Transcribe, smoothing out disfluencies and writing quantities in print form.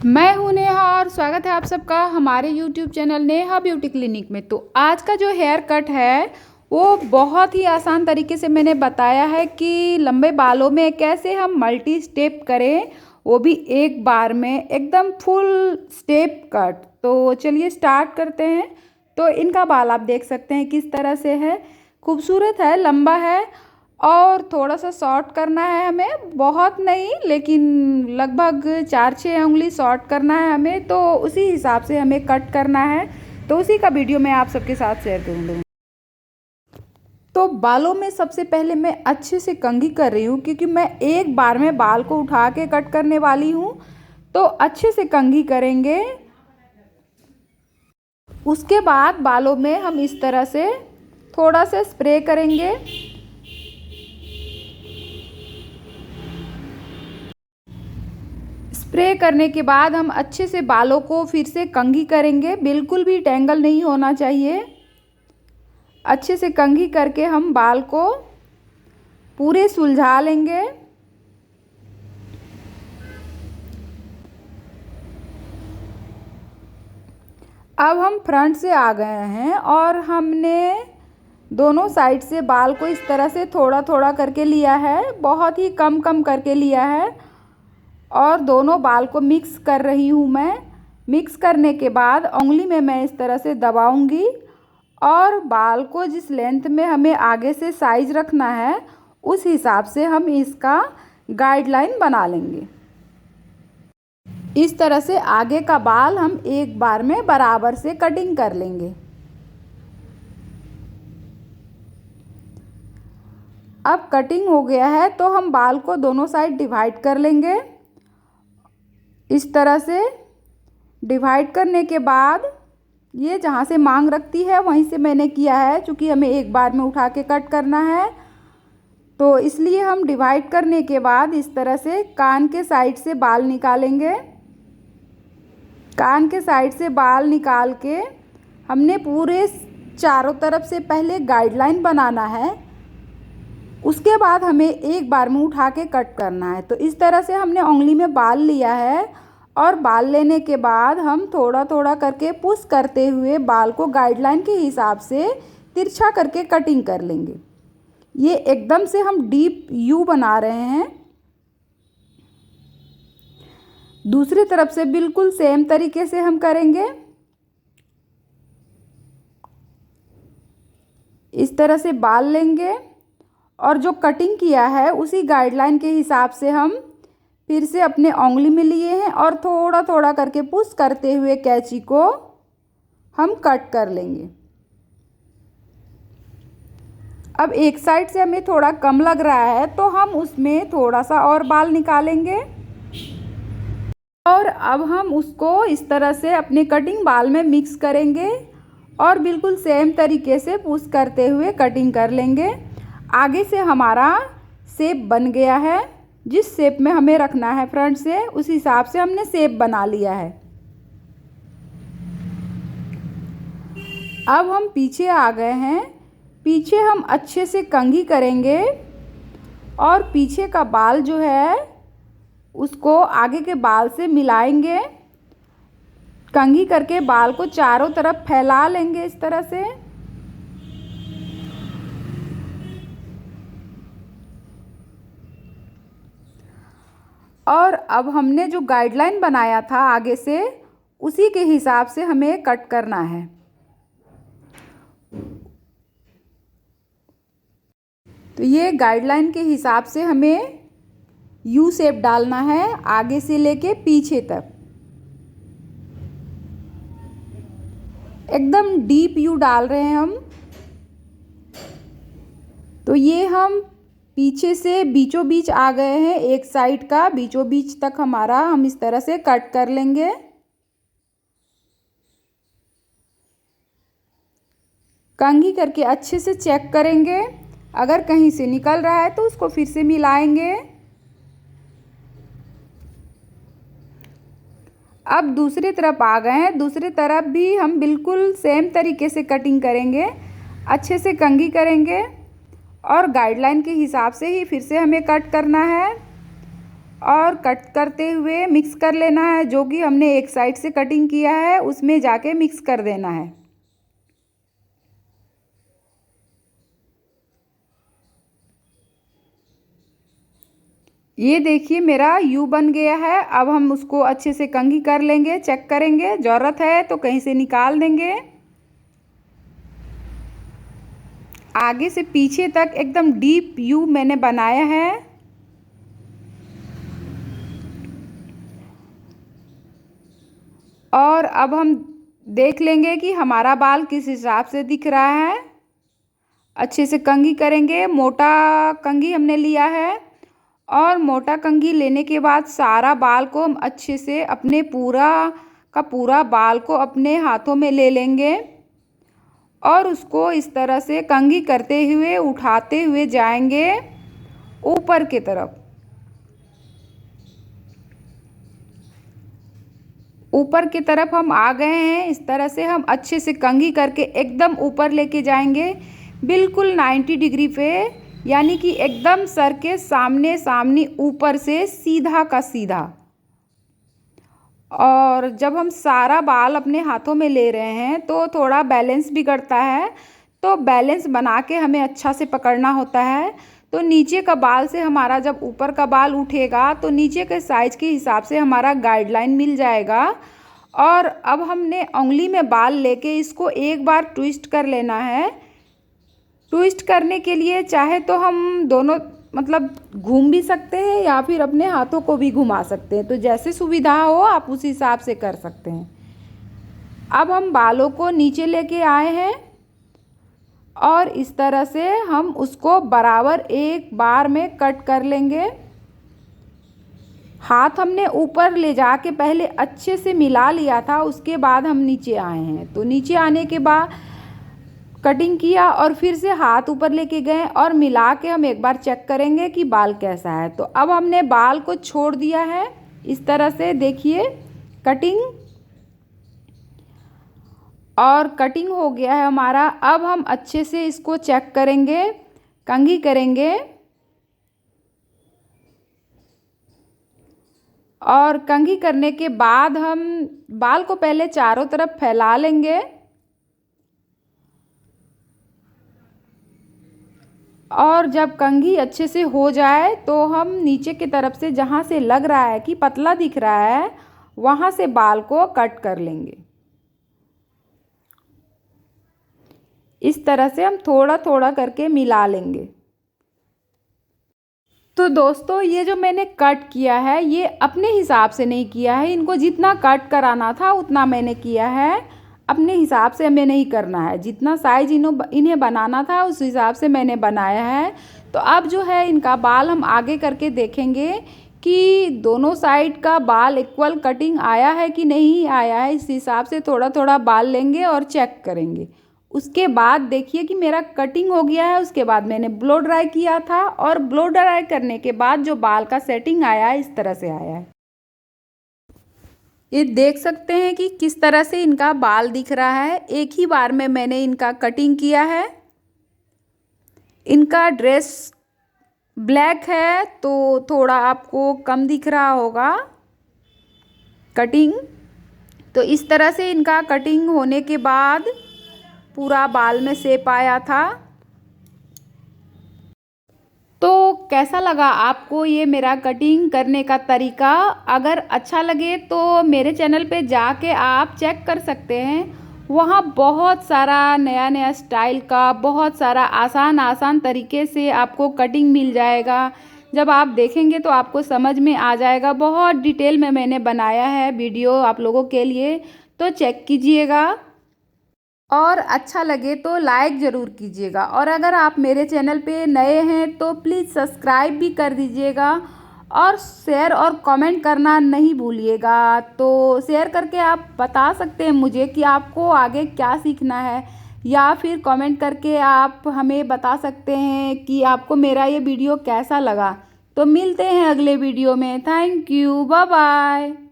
मैं हूं नेहा और स्वागत है आप सबका हमारे YouTube channel Neha beauty clinic में। तो आज का जो हेयर कट है वो बहुत ही आसान तरीके से मैंने बताया है कि लंबे बालों में कैसे हम मल्टी स्टेप करें, वो भी एक बार में एकदम फुल स्टेप कट। तो चलिए स्टार्ट करते हैं। तो इनका बाल आप देख सकते हैं किस तरह से है, खूबसूरत है, लंबा है और थोड़ा सा शॉर्ट करना है हमें, बहुत नहीं लेकिन लगभग 4-6 उंगली शॉर्ट करना है हमें। तो उसी हिसाब से हमें कट करना है, तो उसी का वीडियो मैं आप सबके साथ शेयर करूँगी। तो बालों में सबसे पहले मैं अच्छे से कंघी कर रही हूँ क्योंकि मैं एक बार में बाल को उठा के कट करने वाली हूँ। तो अच्छे से कंघी करेंगे। उसके बाद बालों में हम इस तरह से थोड़ा सा स्प्रे करेंगे। स्प्रे करने के बाद हम अच्छे से बालों को फिर से कंघी करेंगे, बिल्कुल भी टेंगल नहीं होना चाहिए। अच्छे से कंघी करके हम बाल को पूरे सुलझा लेंगे। अब हम फ्रंट से आ गए हैं और हमने दोनों साइड से बाल को इस तरह से थोड़ा थोड़ा करके लिया है, बहुत ही कम कम करके लिया है। और दोनों बाल को मिक्स कर रही हूँ मैं। मिक्स करने के बाद उंगली में मैं इस तरह से दबाऊंगी और बाल को जिस लेंथ में हमें आगे से साइज रखना है उस हिसाब से हम इसका गाइडलाइन बना लेंगे। इस तरह से आगे का बाल हम एक बार में बराबर से कटिंग कर लेंगे। अब कटिंग हो गया है तो हम बाल को दोनों साइड डिवाइड कर लेंगे। इस तरह से डिवाइड करने के बाद ये जहाँ से मांग रखती है वहीं से मैंने किया है, क्योंकि हमें एक बार में उठा के कट करना है। तो इसलिए हम डिवाइड करने के बाद इस तरह से कान के साइड से बाल निकालेंगे। कान के साइड से बाल निकाल के हमने पूरे चारों तरफ से पहले गाइडलाइन बनाना है, उसके बाद हमें एक बार में उठा के कट करना है। तो इस तरह से हमने उंगली में बाल लिया है और बाल लेने के बाद हम थोड़ा थोड़ा करके पुश करते हुए बाल को गाइडलाइन के हिसाब से तिरछा करके कटिंग कर लेंगे। ये एकदम से हम डीप यू बना रहे हैं। दूसरी तरफ से बिल्कुल सेम तरीके से हम करेंगे। इस तरह से बाल लेंगे और जो कटिंग किया है उसी गाइडलाइन के हिसाब से हम फिर से अपने उंगली में लिए हैं और थोड़ा थोड़ा करके पुश करते हुए कैंची को हम कट कर लेंगे। अब एक साइड से हमें थोड़ा कम लग रहा है तो हम उसमें थोड़ा सा और बाल निकालेंगे और अब हम उसको इस तरह से अपने कटिंग बाल में मिक्स करेंगे और बिल्कुल सेम तरीके से पुश करते हुए कटिंग कर लेंगे। आगे से हमारा शेप बन गया है, जिस शेप में हमें रखना है फ्रंट से उस हिसाब से हमने शेप बना लिया है। अब हम पीछे आ गए हैं। पीछे हम अच्छे से कंघी करेंगे और पीछे का बाल जो है उसको आगे के बाल से मिलाएंगे। कंघी करके बाल को चारों तरफ फैला लेंगे इस तरह से। और अब हमने जो गाइडलाइन बनाया था आगे से उसी के हिसाब से हमें कट करना है। तो ये गाइडलाइन के हिसाब से हमें यू शेप डालना है आगे से लेके पीछे तक, एकदम डीप यू डाल रहे हैं हम। तो ये हम पीछे से बीचों बीच आ गए हैं, एक साइड का बीचों बीच तक हमारा हम इस तरह से कट कर लेंगे। कंघी करके अच्छे से चेक करेंगे, अगर कहीं से निकल रहा है तो उसको फिर से मिलाएंगे। अब दूसरी तरफ आ गए हैं, दूसरी तरफ भी हम बिल्कुल सेम तरीके से कटिंग करेंगे। अच्छे से कंघी करेंगे और गाइडलाइन के हिसाब से ही फिर से हमें कट करना है। और कट करते हुए मिक्स कर लेना है। जो कि हमने एक साइड से कटिंग किया है उसमें जाके मिक्स कर देना है। ये देखिए मेरा यू बन गया है। अब हम उसको अच्छे से कंघी कर लेंगे, चेक करेंगे, ज़रूरत है तो कहीं से निकाल देंगे। आगे से पीछे तक एकदम डीप यू मैंने बनाया है। और अब हम देख लेंगे कि हमारा बाल किस हिसाब से दिख रहा है। अच्छे से कंघी करेंगे, मोटा कंघी हमने लिया है। और मोटा कंघी लेने के बाद सारा बाल को हम अच्छे से अपने पूरा का पूरा बाल को अपने हाथों में ले लेंगे और उसको इस तरह से कंघी करते हुए उठाते हुए जाएंगे ऊपर की तरफ। ऊपर की तरफ हम आ गए हैं। इस तरह से हम अच्छे से कंघी करके एकदम ऊपर लेके जाएंगे, बिल्कुल 90 डिग्री पे, यानी कि एकदम सर के सामने सामने ऊपर से सीधा का सीधा। और जब हम सारा बाल अपने हाथों में ले रहे हैं तो थोड़ा बैलेंस बिगड़ता है, तो बैलेंस बना के हमें अच्छा से पकड़ना होता है। तो नीचे का बाल से हमारा जब ऊपर का बाल उठेगा तो नीचे के साइज के हिसाब से हमारा गाइडलाइन मिल जाएगा। और अब हमने उंगली में बाल लेके इसको एक बार ट्विस्ट कर लेना है। ट्विस्ट करने के लिए चाहे तो हम दोनों मतलब घूम भी सकते हैं या फिर अपने हाथों को भी घुमा सकते हैं, तो जैसे सुविधा हो आप उस हिसाब से कर सकते हैं। अब हम बालों को नीचे लेके आए हैं और इस तरह से हम उसको बराबर एक बार में कट कर लेंगे। हाथ हमने ऊपर ले जाके पहले अच्छे से मिला लिया था, उसके बाद हम नीचे आए हैं। तो नीचे आने के बाद कटिंग किया और फिर से हाथ ऊपर लेके गए और मिला के हम एक बार चेक करेंगे कि बाल कैसा है। तो अब हमने बाल को छोड़ दिया है इस तरह से, देखिए कटिंग, और कटिंग हो गया है हमारा। अब हम अच्छे से इसको चेक करेंगे, कंघी करेंगे और कंघी करने के बाद हम बाल को पहले चारों तरफ फैला लेंगे और जब कंघी अच्छे से हो जाए तो हम नीचे की तरफ से जहाँ से लग रहा है कि पतला दिख रहा है वहाँ से बाल को कट कर लेंगे। इस तरह से हम थोड़ा थोड़ा करके मिला लेंगे। तो दोस्तों ये जो मैंने कट किया है ये अपने हिसाब से नहीं किया है, इनको जितना कट कराना था उतना मैंने किया है, अपने हिसाब से हमें नहीं करना है। जितना साइज इन्हें बनाना था उस हिसाब से मैंने बनाया है। तो अब जो है इनका बाल हम आगे करके देखेंगे कि दोनों साइड का बाल इक्वल कटिंग आया है कि नहीं आया है। इस हिसाब से थोड़ा थोड़ा बाल लेंगे और चेक करेंगे। उसके बाद देखिए कि मेरा कटिंग हो गया है। उसके बाद मैंने ब्लो ड्राई किया था और ब्लो ड्राई करने के बाद जो बाल का सेटिंग आया है इस तरह से आया है। ये देख सकते हैं कि किस तरह से इनका बाल दिख रहा है। एक ही बार में मैंने इनका कटिंग किया है। इनका ड्रेस ब्लैक है तो थोड़ा आपको कम दिख रहा होगा कटिंग। तो इस तरह से इनका कटिंग होने के बाद पूरा बाल में शेप आया था। तो कैसा लगा आपको ये मेरा कटिंग करने का तरीका? अगर अच्छा लगे तो मेरे चैनल पे जाके आप चेक कर सकते हैं। वहाँ बहुत सारा नया नया स्टाइल का, बहुत सारा आसान आसान तरीके से आपको कटिंग मिल जाएगा। जब आप देखेंगे तो आपको समझ में आ जाएगा। बहुत डिटेल में मैंने बनाया है वीडियो आप लोगों के लिए, तो चेक कीजिएगा और अच्छा लगे तो लाइक ज़रूर कीजिएगा। और अगर आप मेरे चैनल पे नए हैं तो प्लीज़ सब्सक्राइब भी कर दीजिएगा और शेयर और कमेंट करना नहीं भूलिएगा। तो शेयर करके आप बता सकते हैं मुझे कि आपको आगे क्या सीखना है, या फिर कमेंट करके आप हमें बता सकते हैं कि आपको मेरा ये वीडियो कैसा लगा। तो मिलते हैं अगले वीडियो में। Thank you, bye bye.